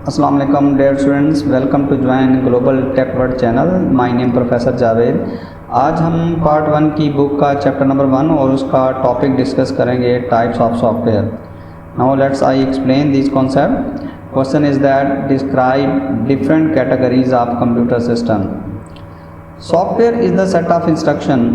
अस्सलाम वालेकुम dear students, welcome to join global tech world channel. My name professor Javed. आज हम पार्ट 1 की बुक का चैप्टर नंबर 1 और उसका टॉपिक डिस्कस करेंगे, types of software. Now let's I explain this concept. Question is that describe different categories of computer system. Software is the set of instruction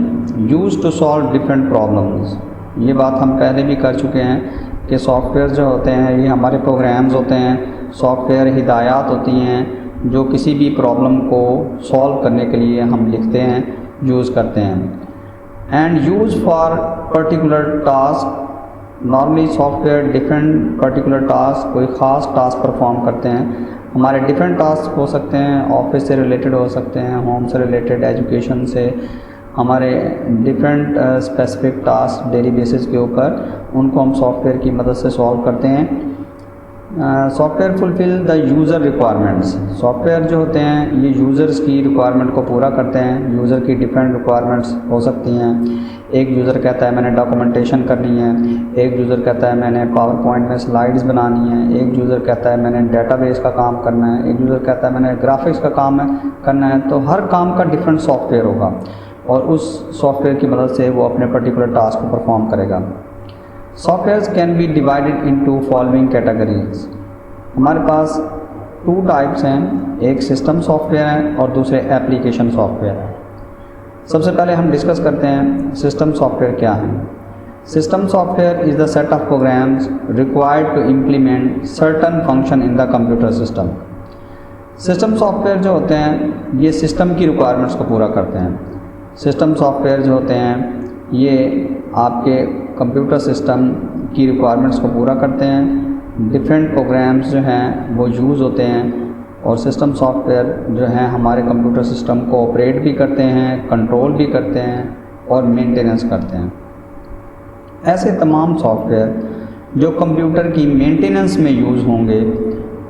use to solve different problems. ये बात हम पहले भी कर चुके हैं कि सॉफ्टवेयर जो होते हैं ये हमारे प्रोग्राम्स होते हैं। सॉफ्टवेयर हिदायत होती हैं जो किसी भी प्रॉब्लम को सॉल्व करने के लिए हम लिखते हैं, यूज़ करते हैं। And use for particular task. Normally software different particular task, कोई ख़ास टास्क परफॉर्म करते हैं। हमारे डिफरेंट टास्क हो सकते हैं, ऑफिस से रिलेटेड हो सकते हैं, होम से रिलेटेड, एजुकेशन से, हमारे different specific task daily basis के ऊपर, उनको हम सॉफ्टवेयर की मदद से सॉल्व करते हैं। Software fulfil the user requirements. Software जो होते हैं ये यूज़र्स की रिक्वायरमेंट को पूरा करते हैं। यूज़र की डिफरेंट रिक्वायरमेंट्स हो सकती हैं। एक यूज़र कहता है मैंने डॉक्यूमेंटेशन करनी है, एक यूज़र कहता है मैंने पावर पॉइंट में स्लाइड्स बनानी है, एक यूज़र कहता है मैंने डेटाबेस का काम करना है, एक यूज़र कहता है मैंने ग्राफिक्स का काम करना है। तो हर काम का डिफरेंट सॉफ्टवेयर होगा और उस सॉफ्टवेयर की मदद से वो अपने पर्टिकुलर टास्क को परफॉर्म करेगा। Software can B divided into following categories. हमारे पास 2 टाइप्स हैं, एक सिस्टम सॉफ्टवेयर है और दूसरे एप्लीकेशन सॉफ्टवेयर है। सबसे पहले हम डिस्कस करते हैं सिस्टम सॉफ्टवेयर क्या है। System software is the set of programs required to implement certain function in the computer system. System software जो होते हैं ये सिस्टम की रिक्वायरमेंट्स को पूरा करते हैं। सिस्टम सॉफ्टवेयर जो होते हैं ये आपके कंप्यूटर सिस्टम की रिक्वायरमेंट्स को पूरा करते हैं। डिफरेंट प्रोग्राम्स जो हैं वो यूज़ होते हैं और सिस्टम सॉफ्टवेयर जो हैं हमारे कंप्यूटर सिस्टम को ऑपरेट भी करते हैं, कंट्रोल भी करते हैं और मेंटेनेंस करते हैं। ऐसे तमाम सॉफ्टवेयर जो कंप्यूटर की मेंटेनेंस में यूज़ होंगे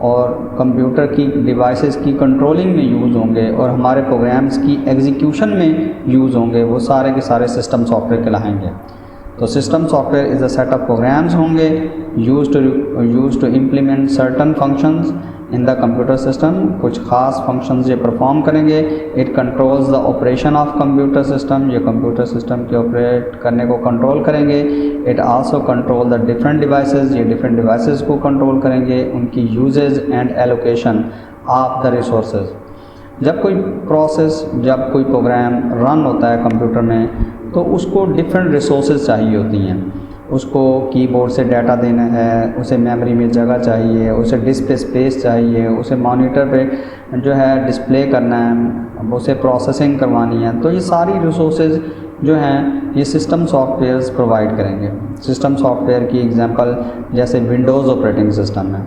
और कंप्यूटर की डिवाइसेस की कंट्रोलिंग में यूज़ होंगे और हमारे प्रोग्राम्स की एग्जीक्यूशन में यूज़ होंगे, वो सारे के सारे सिस्टम सॉफ्टवेयर कहलाएंगे। तो system software is a set of programs होंगे use to implement certain functions in the computer system. कुछ खास फंक्शंस ये परफॉर्म करेंगे। It controls the operation of computer system. ये कंप्यूटर सिस्टम के ऑपरेट करने को कंट्रोल करेंगे। It also control the different devices. ये डिफरेंट डिवाइसेस को कंट्रोल करेंगे, उनकी usages and allocation of the resources. जब कोई प्रोसेस, जब कोई प्रोग्राम रन होता है कंप्यूटर में तो उसको डिफरेंट रिसोर्सेज चाहिए होती हैं। उसको कीबोर्ड से डाटा देना है, उसे मेमोरी में जगह चाहिए, उसे डिस्क पे स्पेस चाहिए, उसे मॉनिटर पे जो है डिस्प्ले करना है, उसे प्रोसेसिंग करवानी है। तो ये सारी रिसोर्सेज जो हैं ये सिस्टम सॉफ्टवेयर्स प्रोवाइड करेंगे। सिस्टम सॉफ्टवेयर की एग्जांपल जैसे विंडोज़ ऑपरेटिंग सिस्टम है।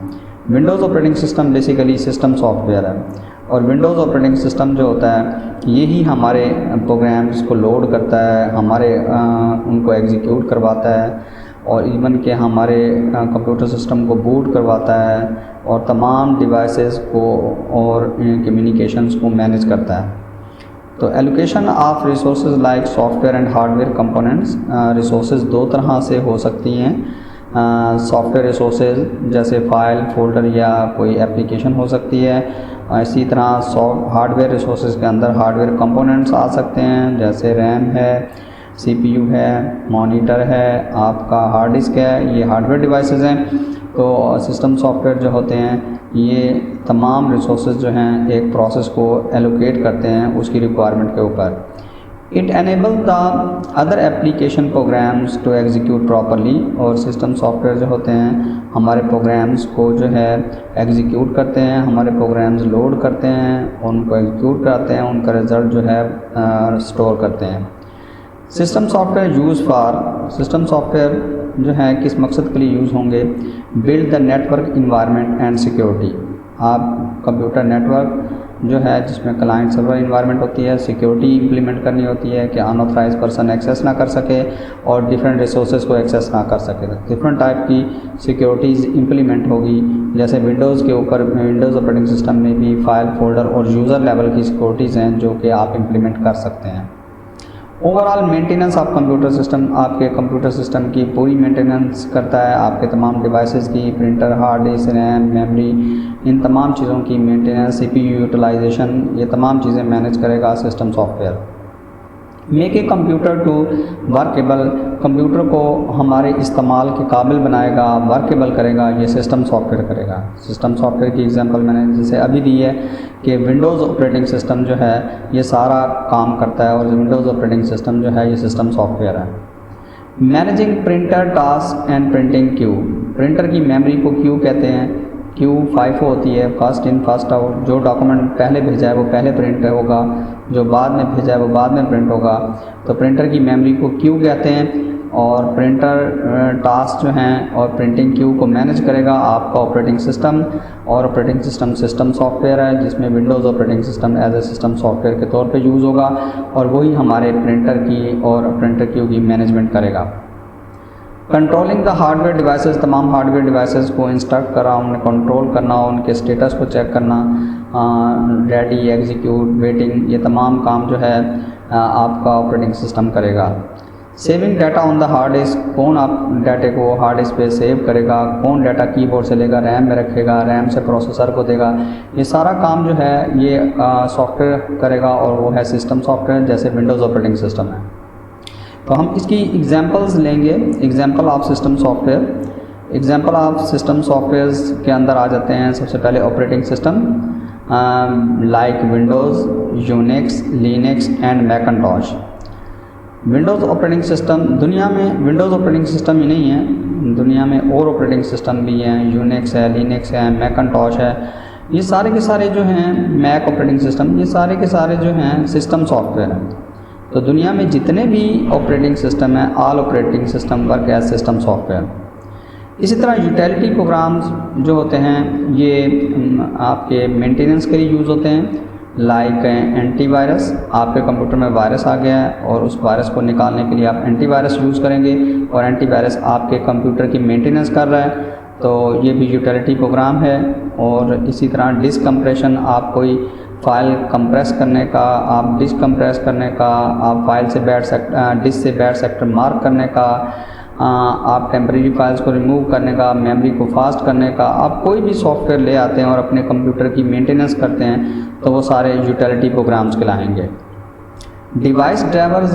Windows operating system basically system software है और विंडोज़ ऑपरेटिंग सिस्टम जो होता है यही हमारे प्रोग्राम्स को लोड करता है, हमारे उनको एग्जीक्यूट करवाता है और इवन के हमारे कंप्यूटर सिस्टम को बूट करवाता है और तमाम डिवाइसेस को और कम्युनिकेशंस को मैनेज करता है। तो allocation of resources like software and hardware components. Resources 2 तरह से हो सकती हैं। सॉफ्टवेयर रिसोर्सेज जैसे फाइल, फोल्डर या कोई एप्लीकेशन हो सकती है। इसी तरह हार्डवेयर रिसोर्सेज के अंदर हार्डवेयर कंपोनेंट्स आ सकते हैं जैसे रैम है, सीपीयू है, मॉनिटर है, आपका हार्ड डिस्क है, ये हार्डवेयर डिवाइसेस हैं। तो सिस्टम सॉफ्टवेयर जो होते हैं ये तमाम रिसोर्सेज जो हैं एक प्रोसेस को एलोकेट करते हैं उसकी रिक्वायरमेंट के ऊपर। It enable the other application programs to execute properly. और सिस्टम सॉफ्टवेयर जो होते हैं हमारे प्रोग्राम्स को जो है एग्जीक्यूट करते हैं, हमारे प्रोग्राम्स लोड करते हैं, उनको एग्जीक्यूट कराते हैं, उनका रिज़ल्ट जो है स्टोर करते हैं। System software use for, system software जो है किस मकसद के लिए यूज़ होंगे? Build the network environment and security. आप कंप्यूटर नेटवर्क जो है जिसमें क्लाइंट सर्वर इन्वायरमेंट होती है, सिक्योरिटी इंप्लीमेंट करनी होती है कि अनऑथराइज पर्सन एक्सेस ना कर सके और डिफरेंट रिसोर्सेज को एक्सेस ना कर सके। डिफरेंट टाइप की सिक्योरिटीज़ इंप्लीमेंट होगी जैसे विंडोज़ के ऊपर, विंडोज़ ऑपरेटिंग सिस्टम में भी फाइल, फोल्डर और यूज़र लेवल की सिक्योरिटीज़ हैं जो कि आप इंप्लीमेंट कर सकते हैं। Overall maintenance of computer system, आपके कंप्यूटर सिस्टम की पूरी मेंटेनेंस करता है, आपके तमाम डिवाइसेस की, printer, hard disk, RAM, memory, इन तमाम चीज़ों की मेंटेनेंस, सीपीयू यूटिलाइजेशन, ये तमाम चीज़ें मैनेज करेगा system software. Make a computer to workable, computer को हमारे इस्तेमाल के काबिल बनाएगा, वर्केबल करेगा, ये सिस्टम सॉफ्टवेयर करेगा। सिस्टम सॉफ्टवेयर की एग्जांपल मैंने जैसे अभी दी है कि विंडोज़ ऑपरेटिंग सिस्टम जो है ये सारा काम करता है, और विंडोज़ ऑपरेटिंग सिस्टम जो है ये सिस्टम सॉफ्टवेयर है। Managing printer task and printing Q, printer की मेमोरी को क्यू कहते हैं। क्यू 5 होती है, फर्स्ट इन फर्स्ट आउट, जो डॉक्यूमेंट पहले भेजा है वो पहले प्रिंट होगा, जो बाद में भेजा है वो बाद में प्रिंट होगा। तो प्रिंटर की मेमोरी को क्यू कहते हैं, और प्रिंटर टास्क जो हैं और प्रिंटिंग क्यू को मैनेज करेगा आपका ऑपरेटिंग सिस्टम। और ऑपरेटिंग सिस्टम सिस्टम सॉफ्टवेयर है, जिसमें Windows operating system as a system software के तौर पे यूज़ होगा, और वही हमारे प्रिंटर की और प्रिंटर क्यू की मैनेजमेंट करेगा। कंट्रोलिंग द हार्डवेयर डिवाइसेस, तमाम हार्डवेयर डिवाइसेस को इंस्ट्रक्ट करा, उन्हें कंट्रोल करना, उनके स्टेटस को चेक करना, रेडी, एग्जीक्यूट, वेटिंग, ये तमाम काम जो है आपका ऑपरेटिंग सिस्टम करेगा। Saving data on the hard disk, कौन आप डाटे को हार्ड डिस्क पे सेव करेगा, कौन डाटा कीबोर्ड से लेगा, रैम में रखेगा, रैम से प्रोसेसर को देगा, ये सारा काम जो है ये सॉफ्टवेयर करेगा, और वो है सिस्टम सॉफ्टवेयर, जैसे विंडोज़ ऑपरेटिंग सिस्टम है। तो हम इसकी एग्जांपल्स लेंगे, example of system software. Example of system softwares के अंदर आ जाते हैं सबसे पहले operating system like Windows, Unix, Linux and Macintosh. Windows operating system, दुनिया में विंडोज़ ऑपरेटिंग सिस्टम ही नहीं है, दुनिया में और ऑपरेटिंग सिस्टम भी हैं, यूनिक्स है, लिनक्स है, मैकिन्टॉश है, ये सारे के सारे जो हैं, मैक ऑपरेटिंग सिस्टम, ये सारे के सारे जो हैं सिस्टम सॉफ्टवेयर हैं। तो दुनिया में जितने भी ऑपरेटिंग सिस्टम हैं, all operating system work as system software. इसी तरह यूटिलिटी प्रोग्राम्स जो होते हैं ये आपके मेंटेनेंस के लिए यूज़ होते हैं, लाइक एंटीवायरस, आपके कंप्यूटर में वायरस आ गया है और उस वायरस को निकालने के लिए आप एंटीवायरस यूज़ करेंगे, और एंटीवायरस आपके कंप्यूटर की मेंटेनेंस कर रहा है, तो ये भी यूटिलिटी प्रोग्राम है। और इसी तरह डिस्क कंप्रेशन, आप कोई फाइल कंप्रेस करने का, आप डिस्क कंप्रेस करने का, आप फाइल से डिस्क से बैड सेक्टर मार्क करने का, आप टेम्परेरी फाइल्स को रिमूव करने का, मेमोरी को फास्ट करने का, आप कोई भी सॉफ्टवेयर ले आते हैं और अपने कंप्यूटर की मेंटेनेंस करते हैं, तो वो सारे यूटिलिटी प्रोग्राम्स कहलाएंगे। डिवाइस ड्राइवर्स,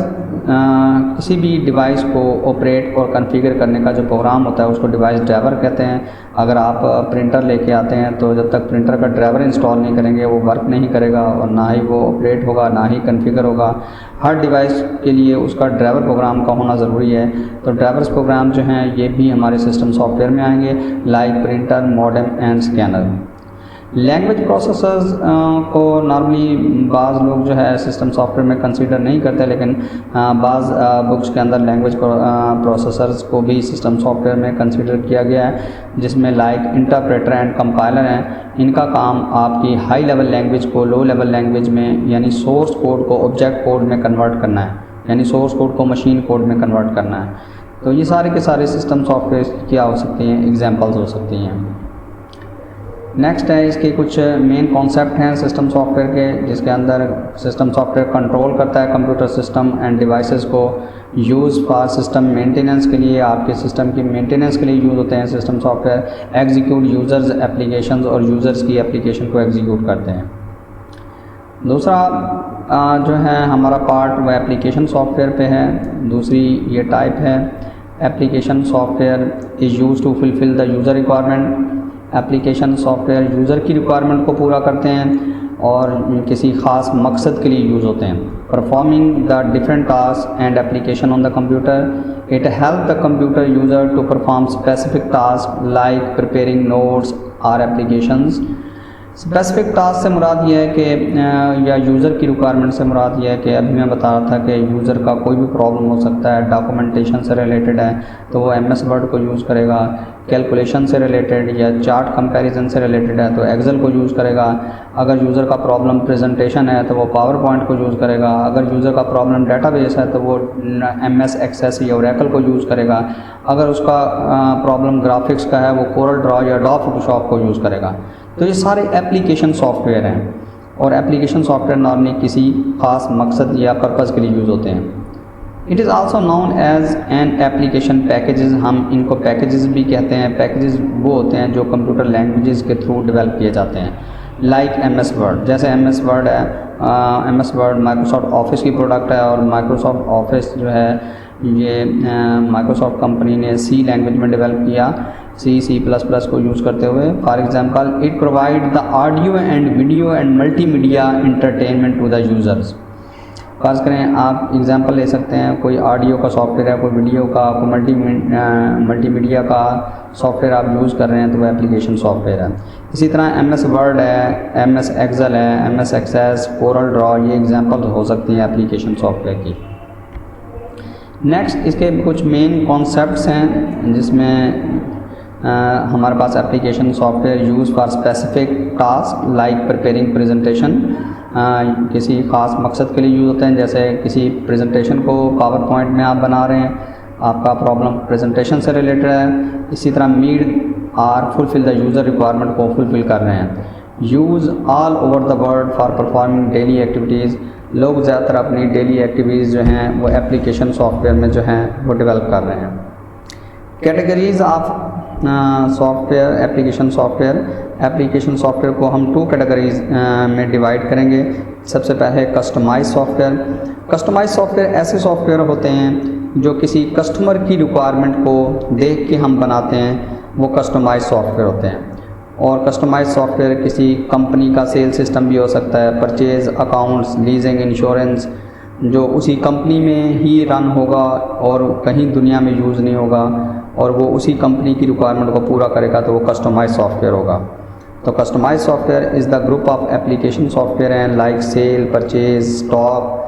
किसी भी डिवाइस को ऑपरेट और कॉन्फ़िगर करने का जो प्रोग्राम होता है उसको डिवाइस ड्राइवर कहते हैं। अगर आप प्रिंटर लेके आते हैं तो जब तक प्रिंटर का ड्राइवर इंस्टॉल नहीं करेंगे वो वर्क नहीं करेगा, और ना ही वो ऑपरेट होगा, ना ही कॉन्फ़िगर होगा। हर डिवाइस के लिए उसका ड्राइवर प्रोग्राम का होना ज़रूरी है। तो ड्राइवर्स प्रोग्राम जो हैं ये भी हमारे सिस्टम सॉफ्टवेयर में आएंगे, like printer, modem and scanner. Language processors को नॉर्मली बाज़ लोग जो है सिस्टम सॉफ्टवेयर में कंसीडर नहीं करते, लेकिन बाज़ बुक्स के अंदर लैंग्वेज प्रोसेसर्स को भी सिस्टम सॉफ्टवेयर में कंसीडर किया गया है, जिसमें लाइक इंटरप्रेटर एंड कंपाइलर हैं। इनका काम आपकी हाई लेवल लैंग्वेज को लो लेवल लैंग्वेज में, यानी सोर्स कोड को ऑब्जेक्ट कोड में कन्वर्ट करना है, यानी सोर्स कोड को मशीन कोड में कन्वर्ट करना है। तो ये सारे के सारे सिस्टम सॉफ्टवेयर क्या हो सकती हैं, एग्जाम्पल्स हो सकती हैं। नेक्स्ट है इसके कुछ मेन कॉन्सेप्ट हैं सिस्टम सॉफ्टवेयर के, जिसके अंदर सिस्टम सॉफ्टवेयर कंट्रोल करता है कंप्यूटर सिस्टम एंड डिवाइसेस को, यूज़ फॉर सिस्टम मेंटेनेंस के लिए, आपके सिस्टम की मेंटेनेंस के लिए यूज़ होते हैं system software, execute users applications, और यूज़र्स की एप्लीकेशन को एग्जीक्यूट करते हैं। दूसरा जो है हमारा पार्ट वह एप्लीकेशन सॉफ्टवेयर पे है। दूसरी ये टाइप है, application software is use to fulfil the user requirement. Application software user की रिक्वायरमेंट को पूरा करते हैं और किसी ख़ास मकसद के लिए यूज़ होते हैं। Performing the different task and application on the computer, it help the computer user to perform specific task like preparing notes और एप्लीकेशंस। स्पेसिफिक टास्क से मुराद ये है कि या यूज़र की रिक्वायरमेंट से मुराद ये है कि अभी मैं बता रहा था कि यूज़र का कोई भी प्रॉब्लम हो सकता है, डॉक्यूमेंटेशन से रिलेटेड है तो वो MS वर्ड को यूज़ करेगा, कैलकुलेशन से रिलेटेड या चार्ट कंपैरिजन से रिलेटेड है तो एक्सेल को यूज़ करेगा, अगर यूज़र का प्रॉब्लम प्रेजेंटेशन है तो वो पावर पॉइंट को यूज़ करेगा, अगर यूज़र का प्रॉब्लम डेटाबेस है तो वो MS एक्सेस या ओरेकल को यूज़ करेगा, अगर उसका प्रॉब्लम ग्राफिक्स का है वो कोरल ड्रॉ या डॉ फोटोशॉप को यूज़ करेगा। तो ये सारे एप्लीकेशन सॉफ्टवेयर हैं और एप्लीकेशन सॉफ्टवेयर नॉर्मली किसी ख़ास मकसद या पर्पज़ के लिए यूज़ होते हैं। It is also known as an application packages, हम इनको पैकेजेस भी कहते हैं। पैकेजेस वो होते हैं जो कंप्यूटर लैंग्वेजेस के थ्रू डेवलप किए जाते हैं, लाइक MS वर्ड। जैसे MS वर्ड है, MS वर्ड माइक्रोसॉफ्ट ऑफिस की प्रोडक्ट है, और माइक्रोसॉफ्ट ऑफिस जो है ये माइक्रोसॉफ्ट कंपनी ने C लैंग्वेज में डेवलप किया, C++ को यूज़ करते हुए। For example, it provide the audio and video and multimedia entertainment to the users. खास करें आप एग्जांपल ले सकते हैं, कोई ऑडियो का सॉफ्टवेयर है, कोई वीडियो का, कोई मल्टीमीडिया का सॉफ्टवेयर आप यूज़ कर रहे हैं तो वो एप्लीकेशन सॉफ्टवेयर है। इसी तरह MS वर्ड है, MS एक्सेल है, MS एक्सेस, कोरल ड्रॉ, ये एग्जांपल हो सकती हैं एप्लीकेशन सॉफ्टवेयर की। नेक्स्ट, इसके कुछ मेन कॉन्सेप्ट्स हैं जिसमें हमारे पास application software use for specific task like preparing presentation, किसी ख़ास मकसद के लिए यूज़ होते हैं। जैसे किसी प्रेजेंटेशन को पावर पॉइंट में आप बना रहे हैं, आपका प्रॉब्लम प्रेजेंटेशन से रिलेटेड है। इसी तरह meet or fulfil the user requirement को फुलफिल कर रहे हैं। Use all over the world for performing daily activities, लोग ज़्यादातर अपनी डेली एक्टिविटीज़ जो हैं वो एप्लीकेशन सॉफ्टवेयर में जो हैं वो डेवलप कर रहे हैं। Categories of software, application software को हम 2 कैटेगरीज में डिवाइड करेंगे। सबसे पहले कस्टमाइज सॉफ्टवेयर। कस्टमाइज सॉफ्टवेयर ऐसे सॉफ्टवेयर होते हैं जो किसी कस्टमर की रिक्वायरमेंट को देख के हम बनाते हैं, वो कस्टमाइज सॉफ्टवेयर होते हैं। और कस्टमाइज सॉफ्टवेयर किसी कंपनी का सेल सिस्टम भी हो सकता है, परचेज, अकाउंट्स, लीजिंग, इंश्योरेंस, जो उसी कंपनी में ही रन होगा और कहीं दुनिया में यूज़ नहीं होगा, और वो उसी कंपनी की रिक्वायरमेंट को पूरा करेगा, तो वो कस्टमाइज सॉफ्टवेयर होगा। तो customize software is the group of application software हैं like sale, purchase, stock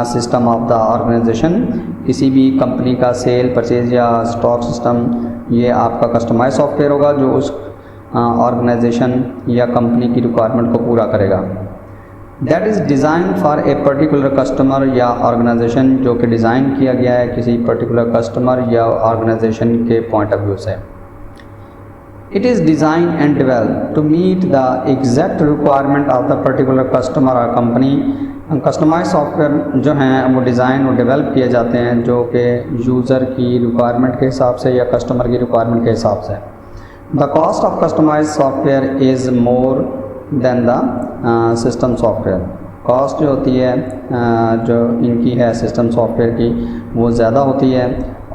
system of the organization. किसी भी कंपनी का सेल, परचेज या स्टॉक सिस्टम, ये आपका कस्टमाइज सॉफ्टवेयर होगा जो उस ऑर्गेनाइजेशन या कंपनी की रिक्वायरमेंट को पूरा करेगा। That is design for a particular customer या ऑर्गेनाइजेशन, जो कि डिज़ाइन किया गया है किसी पर्टिकुलर कस्टमर या ऑर्गेनाइजेशन के पॉइंट ऑफ व्यू से। It is design and develop to meet the exact requirement of the particular customer और कंपनी। कस्टमाइज सॉफ्टवेयर जो हैं वो डिज़ाइन और डेवलप किए जाते हैं जो कि यूज़र की रिक्वायरमेंट के हिसाब से या कस्टमर की रिक्वायरमेंट के हिसाब से। The cost of customise software is more than the system software. Cost जो होती है जो इनकी है सिस्टम सॉफ्टवेयर की, वो ज़्यादा होती है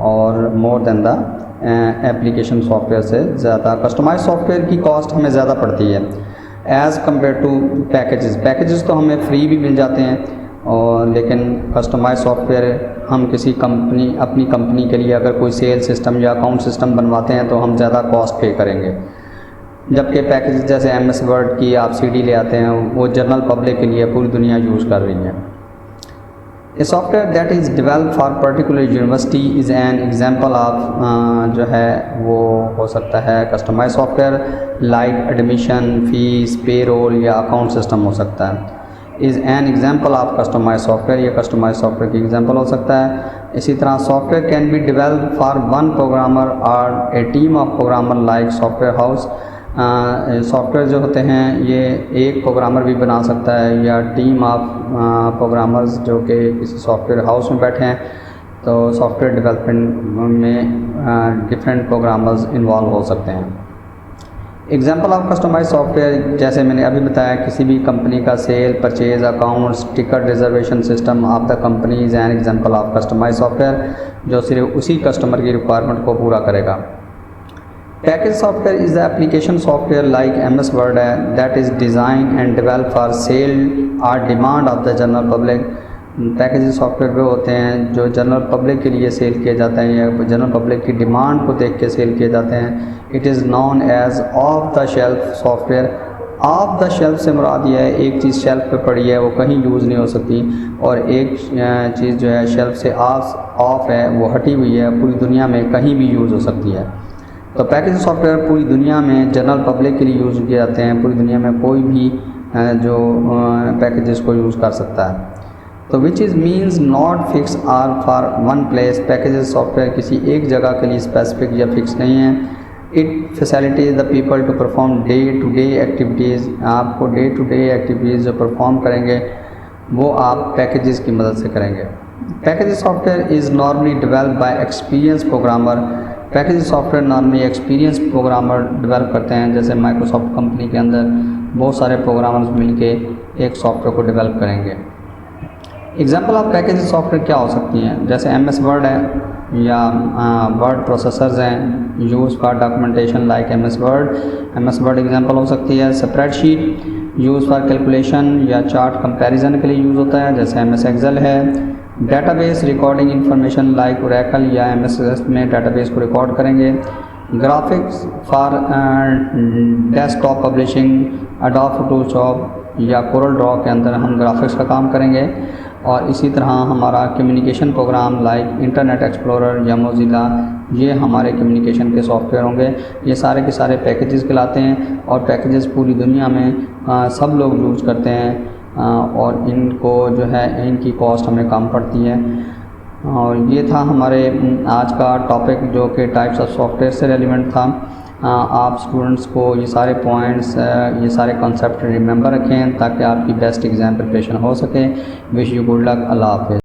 और मोर देन द एप्लीकेशन सॉफ्टवेयर से ज़्यादा कस्टमाइज सॉफ्टवेयर की कॉस्ट हमें ज़्यादा पड़ती है एज़ कम्पेयर टू पैकेजेस तो हमें फ्री भी मिल जाते हैं, और लेकिन कस्टमाइज सॉफ्टवेयर हम किसी कंपनी, अपनी कंपनी के लिए अगर कोई सेल सिस्टम या अकाउंट सिस्टम बनवाते हैं तो हम ज़्यादा कॉस्ट पे करेंगे। जबकि पैकेज जैसे MS वर्ड की आप CD ले आते हैं, वो जनरल पब्लिक के लिए पूरी दुनिया यूज़ कर रही है। A software that is develop for particular university is an example of जो है वो हो सकता है customize software like admission, fees, payroll या अकाउंट सिस्टम हो सकता है। Is an example of customise software, ये कस्टमाइज सॉफ्टवेयर की एग्जांपल हो सकता है। इसी तरह software can be develop for one programmer और a team of programmer like software house. Software जो होते हैं ये एक प्रोग्रामर भी बना सकता है या टीम ऑफ प्रोग्रामर्स जो कि किसी सॉफ्टवेयर हाउस में बैठे हैं, तो सॉफ्टवेयर डेवलपमेंट में डिफरेंट प्रोग्रामर्स इन्वॉल्व हो सकते हैं। एग्जांपल ऑफ कस्टमाइज सॉफ्टवेयर जैसे मैंने अभी बताया, किसी भी कंपनी का sale, purchase, accounts, ticket reservation system of the company is an example of customise software, जो सिर्फ उसी कस्टमर की रिक्वायरमेंट को पूरा करेगा। Package software is the application software like MS word है that is design and develop for sale और demand of the general public. Package software वो होते हैं जो जनरल पब्लिक के लिए सेल किए जाते हैं या जनरल पब्लिक की डिमांड को देख के सेल किए जाते हैं। It is known as off the shelf software. Off the shelf से मुराद यह है एक चीज़ शेल्फ पे पड़ी है वो कहीं यूज़ नहीं हो सकती, और एक चीज़ जो है शेल्फ से ऑफ है वो हटी हुई है, पूरी दुनिया में कहीं भी यूज़ हो सकती है। तो पैकेज सॉफ्टवेयर पूरी दुनिया में जनरल पब्लिक के लिए यूज़ किए जाते हैं, पूरी दुनिया में कोई भी जो पैकेजेस को यूज़ कर सकता है। तो which is means not fix or for one place. Packages software किसी एक जगह के लिए स्पेसिफिक या फिक्स नहीं है। It facilities the people to perform day to day activities. आपको डे टू डे एक्टिविटीज़ जो परफॉर्म करेंगे वो आप पैकेजेस की मदद से करेंगे। Package software is normally develop by experience programmer. Package software normally experience programmer develop करते हैं। जैसे माइक्रोसॉफ्ट कंपनी के अंदर बहुत सारे प्रोग्रामर्स मिलके एक सॉफ्टवेयर को डेवलप करेंगे। एग्जांपल ऑफ पैकेज सॉफ्टवेयर क्या हो सकती हैं, जैसे MS वर्ड है या वर्ड प्रोसेसर्स हैं use for documentation like MS word example हो सकती है। स्प्रेडशीट यूज़ फॉर कैलकुलेशन या चार्ट कंपैरिजन के लिए यूज़ होता है, जैसे MS एक्सेल है। Database recording information like Oracle या MS में डेटाबेस को रिकॉर्ड करेंगे। Graphics for desktop publishing adobe Photoshop या कोरल ड्रॉ के अंदर हम ग्राफिक्स का काम करेंगे। और इसी तरह हमारा communication program like Internet Explorer या मोजिला, ये हमारे कम्युनिकेशन के सॉफ्टवेयर होंगे। ये सारे के सारे पैकेजेस कहलाते हैं और पैकेजेस पूरी दुनिया में सब लोग यूज़ करते हैं और इनको जो है इनकी कॉस्ट हमें कम पड़ती है। और ये था हमारे आज का टॉपिक जो कि टाइप्स ऑफ सॉफ्टवेयर से रेलिवेंट था। आप स्टूडेंट्स को ये सारे पॉइंट्स ये सारे कॉन्सेप्ट रिमेंबर रखें ताकि आपकी बेस्ट एग्ज़ाम प्रिपरेशन हो सके। Wish you good luck. अल्लाह हाफ़िज़।